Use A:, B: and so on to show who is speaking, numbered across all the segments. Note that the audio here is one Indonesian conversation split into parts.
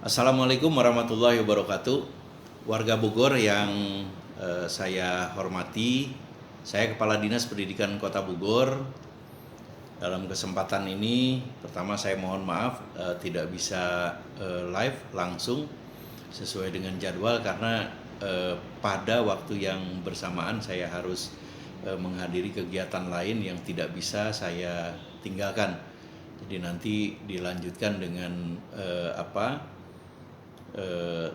A: Assalamualaikum warahmatullahi wabarakatuh. Warga Bogor yang saya hormati, saya Kepala Dinas Pendidikan Kota Bogor. Dalam kesempatan ini, pertama saya mohon maaf tidak bisa live langsung sesuai dengan jadwal karena pada waktu yang bersamaan saya harus menghadiri kegiatan lain yang tidak bisa saya tinggalkan. Jadi nanti dilanjutkan dengan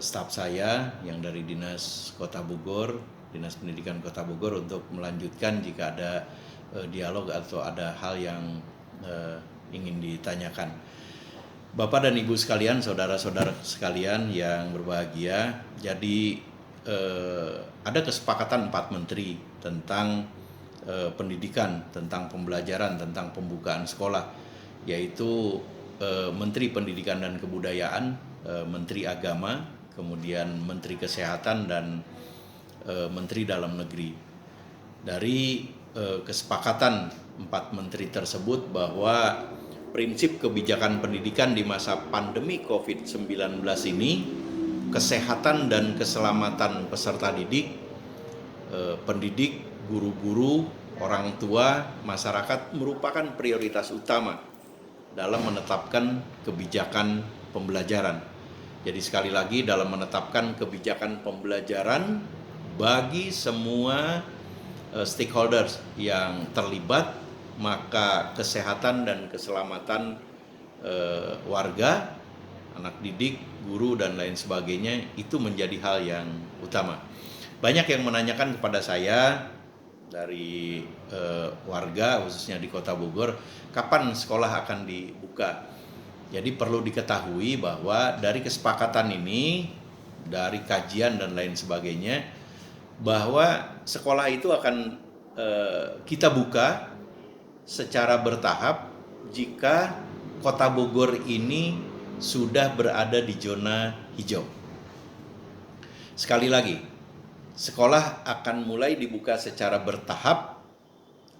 A: staf saya yang dari Dinas Kota Bogor, Dinas Pendidikan Kota Bogor untuk melanjutkan jika ada dialog atau ada hal yang ingin ditanyakan. Bapak dan Ibu sekalian, saudara-saudara sekalian yang berbahagia, jadi ada kesepakatan 4 menteri tentang pendidikan, tentang pembelajaran, tentang pembukaan sekolah, yaitu Menteri Pendidikan dan Kebudayaan, Menteri Agama, kemudian Menteri Kesehatan, dan Menteri Dalam Negeri. Dari kesepakatan 4 menteri tersebut bahwa prinsip kebijakan pendidikan di masa pandemi COVID-19 ini, kesehatan dan keselamatan peserta didik, pendidik, guru-guru, orang tua, masyarakat merupakan prioritas utama dalam menetapkan kebijakan pembelajaran. Jadi sekali lagi, dalam menetapkan kebijakan pembelajaran bagi semua stakeholders yang terlibat, maka kesehatan dan keselamatan warga, anak didik, guru, dan lain sebagainya itu menjadi hal yang utama. Banyak yang menanyakan kepada saya dari warga khususnya di Kota Bogor, kapan sekolah akan dibuka. Jadi perlu diketahui bahwa dari kesepakatan ini, dari kajian dan lain sebagainya, bahwa sekolah itu akan kita buka secara bertahap jika Kota Bogor ini sudah berada di zona hijau. Sekali lagi, sekolah akan mulai dibuka secara bertahap.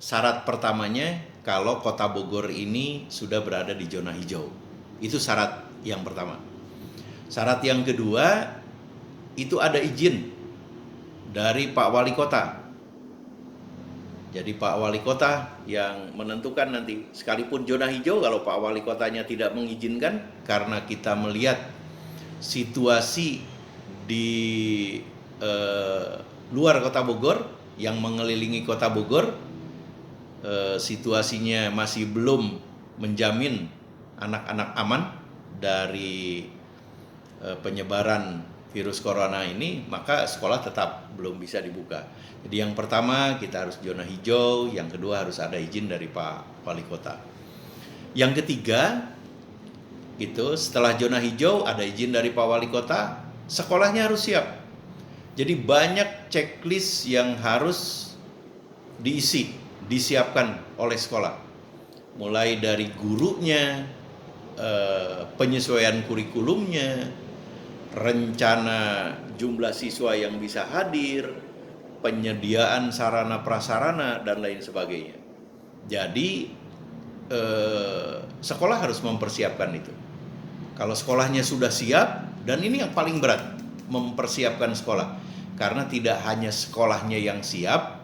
A: Syarat pertamanya kalau Kota Bogor ini sudah berada di zona hijau. Itu syarat yang pertama. Syarat yang kedua, itu ada izin dari Pak Wali Kota. Jadi Pak Wali Kota yang menentukan nanti, sekalipun zona hijau, kalau Pak Wali Kotanya tidak mengizinkan, karena kita melihat situasi di luar Kota Bogor, yang mengelilingi Kota Bogor, situasinya masih belum menjamin anak-anak aman dari penyebaran virus corona ini, maka sekolah tetap belum bisa dibuka. Jadi yang pertama kita harus zona hijau, yang kedua harus ada izin dari Pak Wali Kota. Yang ketiga, itu setelah zona hijau ada izin dari Pak Wali Kota, sekolahnya harus siap. Jadi banyak checklist yang harus disiapkan oleh sekolah. Mulai dari gurunya, penyesuaian kurikulumnya, rencana jumlah siswa yang bisa hadir, penyediaan sarana prasarana, dan lain sebagainya. Jadi sekolah harus mempersiapkan itu. Kalau sekolahnya sudah siap, dan ini yang paling berat, mempersiapkan sekolah, karena tidak hanya sekolahnya yang siap,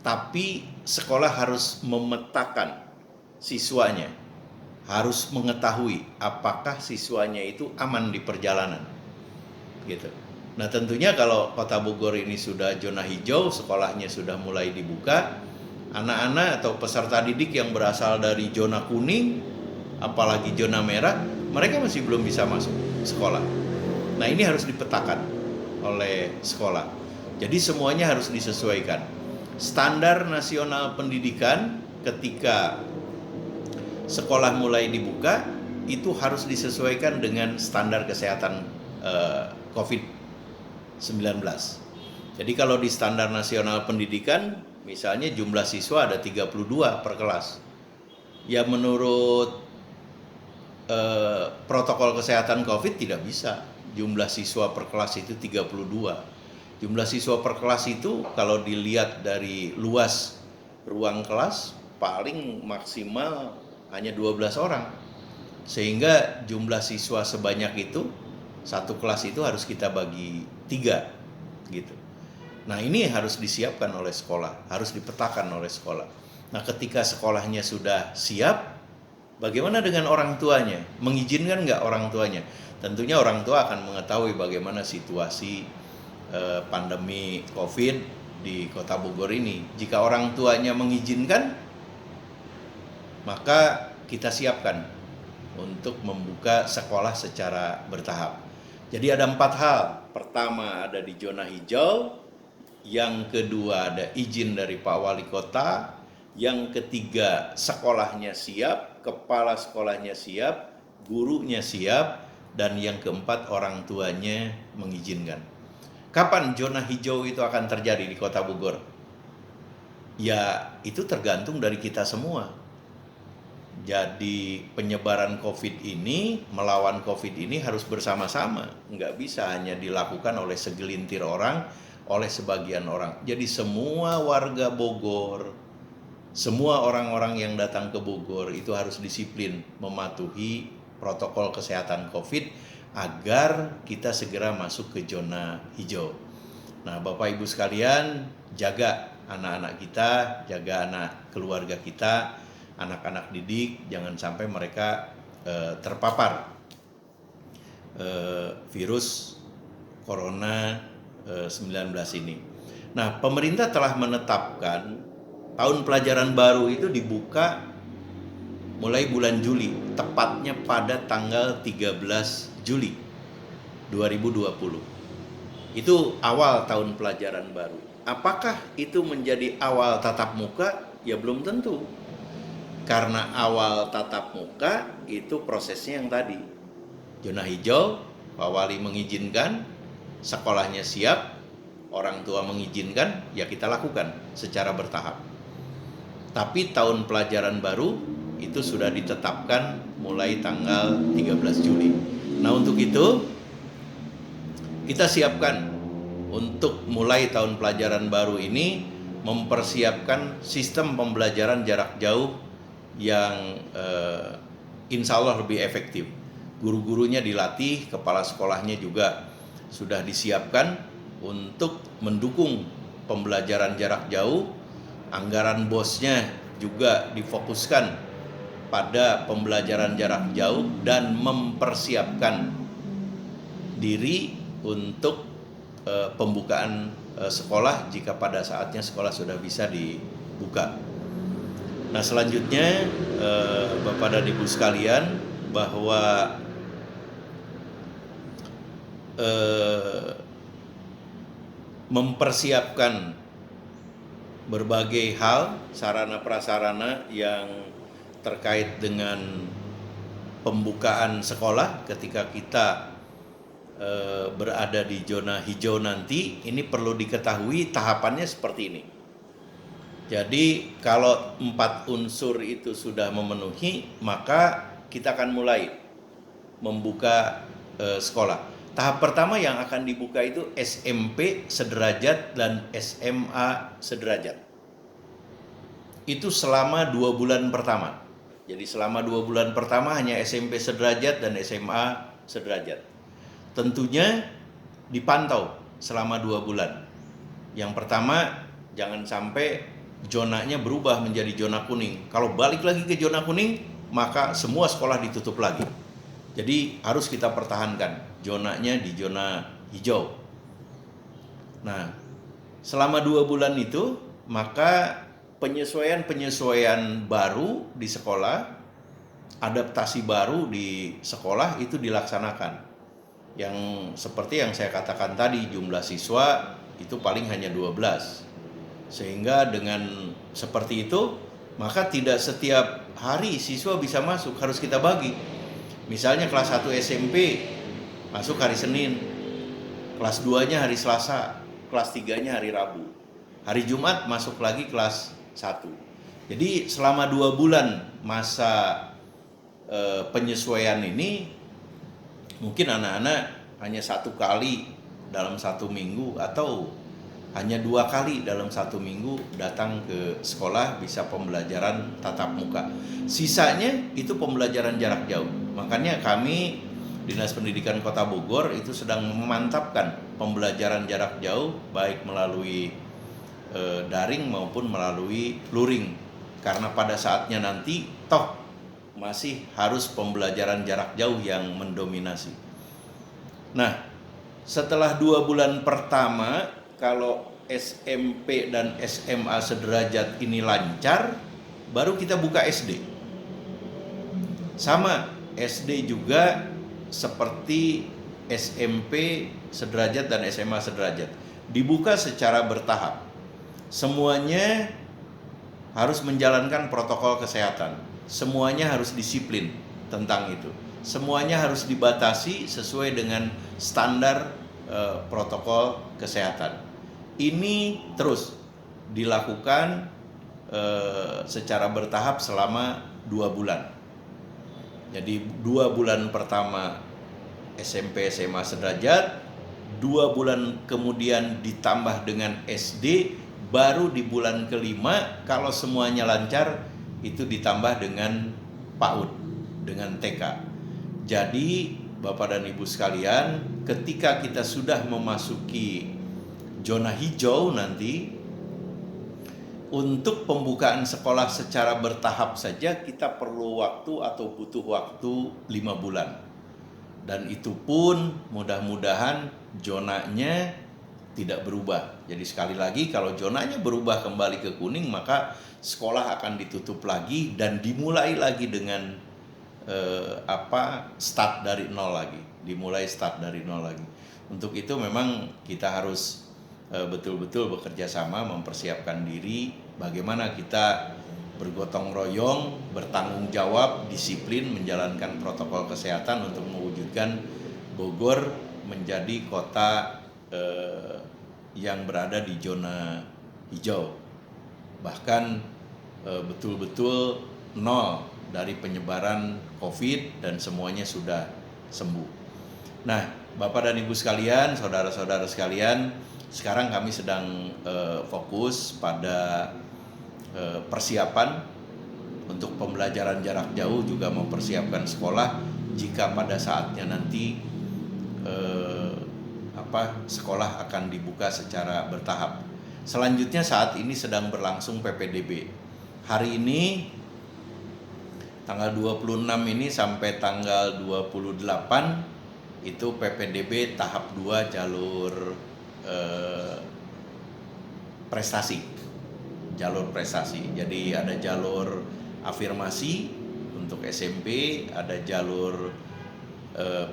A: tapi sekolah harus memetakan siswanya, harus mengetahui apakah siswanya itu aman di perjalanan, gitu. Nah tentunya kalau Kota Bogor ini sudah zona hijau, sekolahnya sudah mulai dibuka, anak-anak atau peserta didik yang berasal dari zona kuning, apalagi zona merah, mereka masih belum bisa masuk sekolah. Nah ini harus dipetakan oleh sekolah. Jadi semuanya harus disesuaikan. Standar nasional pendidikan ketika sekolah mulai dibuka itu harus disesuaikan dengan standar kesehatan COVID-19. Jadi kalau di standar nasional pendidikan, misalnya jumlah siswa ada 32 per kelas. Ya menurut protokol kesehatan COVID tidak bisa jumlah siswa per kelas itu 32. Jumlah siswa per kelas itu kalau dilihat dari luas ruang kelas paling maksimal hanya 12 orang. Sehingga jumlah siswa sebanyak itu, satu kelas itu harus kita bagi 3 gitu. Nah, ini harus disiapkan oleh sekolah, harus dipetakan oleh sekolah. Nah, ketika sekolahnya sudah siap, bagaimana dengan orang tuanya? Mengizinkan nggak orang tuanya? Tentunya orang tua akan mengetahui bagaimana situasi pandemi COVID di Kota Bogor ini. Jika orang tuanya mengizinkan, maka kita siapkan untuk membuka sekolah secara bertahap. Jadi ada 4 hal. Pertama, ada di zona hijau. Yang kedua, ada izin dari Pak Wali Kota. Yang ketiga, sekolahnya siap, kepala sekolahnya siap, gurunya siap, dan yang keempat, orang tuanya mengizinkan. Kapan zona hijau itu akan terjadi di Kota Bogor? Ya, itu tergantung dari kita semua. Jadi penyebaran COVID ini, melawan COVID ini harus bersama-sama. Nggak bisa hanya dilakukan oleh segelintir orang, oleh sebagian orang. Jadi semua warga Bogor, semua orang-orang yang datang ke Bogor itu harus disiplin mematuhi protokol kesehatan COVID agar kita segera masuk ke zona hijau. Nah, Bapak Ibu sekalian, jaga anak-anak kita, jaga anak keluarga kita, anak-anak didik, jangan sampai mereka terpapar virus corona 19 ini. Nah, pemerintah telah menetapkan tahun pelajaran baru itu dibuka mulai bulan Juli, tepatnya pada tanggal 13 Juli 2020. Itu awal tahun pelajaran baru. Apakah itu menjadi awal tatap muka? Ya belum tentu. Karena awal tatap muka itu prosesnya yang tadi. Zona hijau, Pak Wali mengizinkan, sekolahnya siap, orang tua mengizinkan, ya kita lakukan secara bertahap. Tapi tahun pelajaran baru itu sudah ditetapkan mulai tanggal 13 Juli. Nah, untuk itu kita siapkan untuk mulai tahun pelajaran baru ini mempersiapkan sistem pembelajaran jarak jauh yang insya Allah lebih efektif. Guru-gurunya dilatih, kepala sekolahnya juga sudah disiapkan untuk mendukung pembelajaran jarak jauh. Anggaran BOS-nya juga difokuskan pada pembelajaran jarak jauh dan mempersiapkan diri untuk pembukaan sekolah jika pada saatnya sekolah sudah bisa dibuka. Nah, selanjutnya Bapak dan Ibu sekalian, bahwa mempersiapkan berbagai hal, sarana prasarana yang terkait dengan pembukaan sekolah ketika kita berada di zona hijau nanti. Ini perlu diketahui tahapannya seperti ini. Jadi kalau 4 unsur itu sudah memenuhi, maka kita akan mulai membuka sekolah. Tahap pertama yang akan dibuka itu SMP sederajat dan SMA sederajat. Itu selama 2 bulan pertama. Jadi selama 2 bulan pertama hanya SMP sederajat dan SMA sederajat. Tentunya dipantau selama 2 bulan. Yang pertama, jangan sampai zonanya berubah menjadi zona kuning. Kalau balik lagi ke zona kuning, maka semua sekolah ditutup lagi. Jadi harus kita pertahankan zonanya di zona hijau. Nah, selama 2 bulan itu, maka penyesuaian baru di sekolah, adaptasi baru di sekolah itu dilaksanakan. Yang seperti yang saya katakan tadi, jumlah siswa itu paling hanya 12. Sehingga dengan seperti itu, maka tidak setiap hari siswa bisa masuk, harus kita bagi. Misalnya kelas 1 SMP masuk hari Senin, kelas 2-nya hari Selasa, kelas 3-nya hari Rabu. Hari Jumat masuk lagi kelas 1. Jadi selama 2 bulan masa penyesuaian ini, mungkin anak-anak hanya 1 kali dalam 1 minggu atau hanya 2 kali dalam 1 minggu datang ke sekolah bisa pembelajaran tatap muka. Sisanya itu pembelajaran jarak jauh. Makanya kami Dinas Pendidikan Kota Bogor itu sedang memantapkan pembelajaran jarak jauh baik melalui daring maupun melalui luring. Karena pada saatnya nanti toh masih harus pembelajaran jarak jauh yang mendominasi. Nah, setelah 2 bulan pertama, kalau SMP dan SMA sederajat ini lancar, baru kita buka SD. Sama, SD juga seperti SMP sederajat dan SMA sederajat. Dibuka secara bertahap. Semuanya harus menjalankan protokol kesehatan. Semuanya harus disiplin tentang itu. Semuanya harus dibatasi sesuai dengan standar protokol kesehatan. Ini terus dilakukan secara bertahap selama 2 bulan. Jadi 2 bulan pertama SMP SMA sederajat, 2 bulan kemudian ditambah dengan SD, baru di bulan kelima kalau semuanya lancar itu ditambah dengan PAUD, dengan TK. Jadi Bapak dan Ibu sekalian, ketika kita sudah memasuki zona hijau nanti, untuk pembukaan sekolah secara bertahap saja kita perlu waktu atau butuh waktu 5 bulan. Dan itu pun mudah-mudahan zonanya tidak berubah. Jadi sekali lagi kalau zonanya berubah kembali ke kuning, maka sekolah akan ditutup lagi dan dimulai lagi dengan start dari nol lagi. Dimulai start dari nol lagi. Untuk itu memang kita harus betul-betul bekerja sama, mempersiapkan diri, bagaimana kita bergotong royong, bertanggung jawab, disiplin, menjalankan protokol kesehatan untuk mewujudkan Bogor menjadi kota yang berada di zona hijau. Bahkan betul-betul nol dari penyebaran COVID dan semuanya sudah sembuh. Nah, Bapak dan Ibu sekalian, saudara-saudara sekalian, sekarang kami sedang fokus pada persiapan untuk pembelajaran jarak jauh, juga mempersiapkan sekolah jika pada saatnya nanti sekolah akan dibuka secara bertahap. Selanjutnya saat ini sedang berlangsung PPDB. Hari ini tanggal 26 ini sampai tanggal 28 itu PPDB tahap 2 jalur prestasi. Jalur prestasi. Jadi ada jalur afirmasi untuk SMP, ada jalur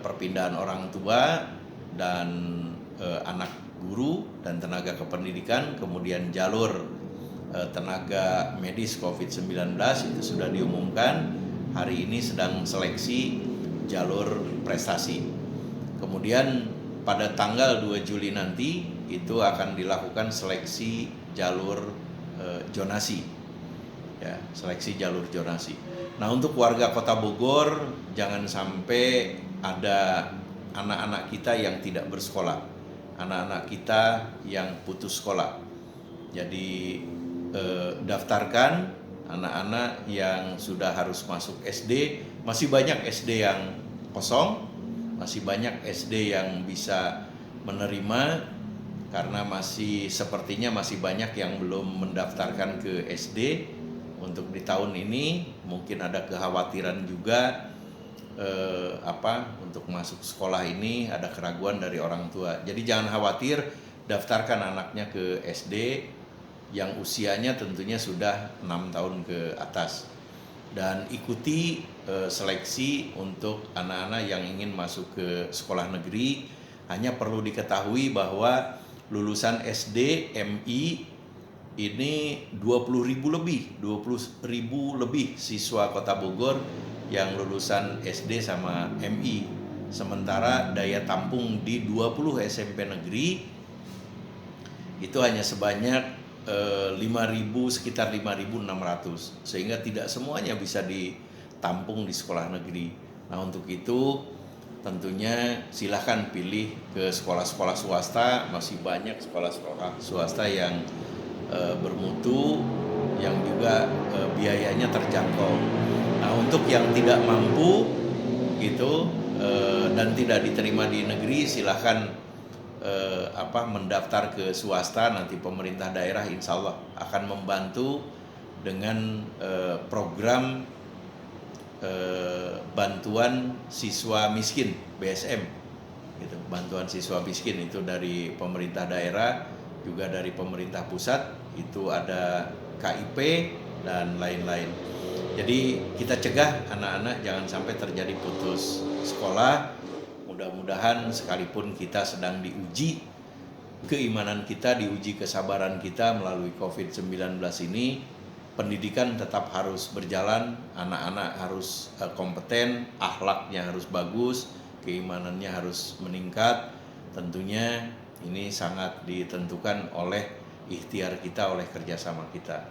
A: perpindahan orang tua dan anak guru dan tenaga kependidikan, kemudian jalur tenaga medis COVID-19 itu sudah diumumkan. Hari ini sedang seleksi jalur prestasi. Kemudian pada tanggal 2 Juli nanti itu akan dilakukan seleksi jalur zonasi. Ya, seleksi jalur zonasi. Nah, untuk warga Kota Bogor jangan sampai ada anak-anak kita yang tidak bersekolah, anak-anak kita yang putus sekolah. Jadi daftarkan anak-anak yang sudah harus masuk SD. Masih banyak SD yang kosong, masih banyak SD yang bisa menerima, karena sepertinya masih banyak yang belum mendaftarkan ke SD. Untuk di tahun ini mungkin ada kekhawatiran juga untuk masuk sekolah ini ada keraguan dari orang tua. Jadi jangan khawatir, daftarkan anaknya ke SD yang usianya tentunya sudah 6 tahun ke atas, dan ikuti seleksi untuk anak-anak yang ingin masuk ke sekolah negeri. Hanya perlu diketahui bahwa lulusan SD MI ini 20.000 lebih siswa Kota Bogor yang lulusan SD sama MI. Sementara daya tampung di 20 SMP negeri itu hanya sebanyak 5.000, sekitar 5.600, sehingga tidak semuanya bisa ditampung di sekolah negeri. Nah, untuk itu tentunya silahkan pilih ke sekolah-sekolah swasta. Masih banyak sekolah-sekolah swasta yang bermutu, yang juga biayanya terjangkau. Nah, untuk yang tidak mampu begitu dan tidak diterima di negeri, silahkan mendaftar ke swasta. Nanti pemerintah daerah insya Allah akan membantu dengan program bantuan siswa miskin BSM gitu. Bantuan siswa miskin itu dari pemerintah daerah juga dari pemerintah pusat, itu ada KIP dan lain-lain. Jadi kita cegah anak-anak jangan sampai terjadi putus sekolah. Mudah-mudahan sekalipun kita sedang diuji keimanan kita, diuji kesabaran kita melalui COVID-19 ini, pendidikan tetap harus berjalan, anak-anak harus kompeten, akhlaknya harus bagus, keimanannya harus meningkat. Tentunya ini sangat ditentukan oleh ikhtiar kita, oleh kerjasama kita.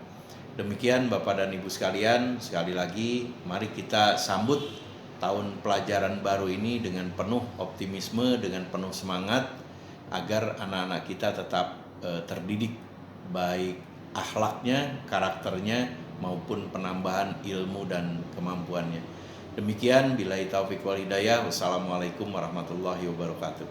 A: Demikian Bapak dan Ibu sekalian, sekali lagi mari kita sambut tahun pelajaran baru ini dengan penuh optimisme, dengan penuh semangat, agar anak-anak kita tetap terdidik, baik akhlaknya, karakternya, maupun penambahan ilmu dan kemampuannya. Demikian, billahi taufiq wal hidayah. Wassalamualaikum warahmatullahi wabarakatuh.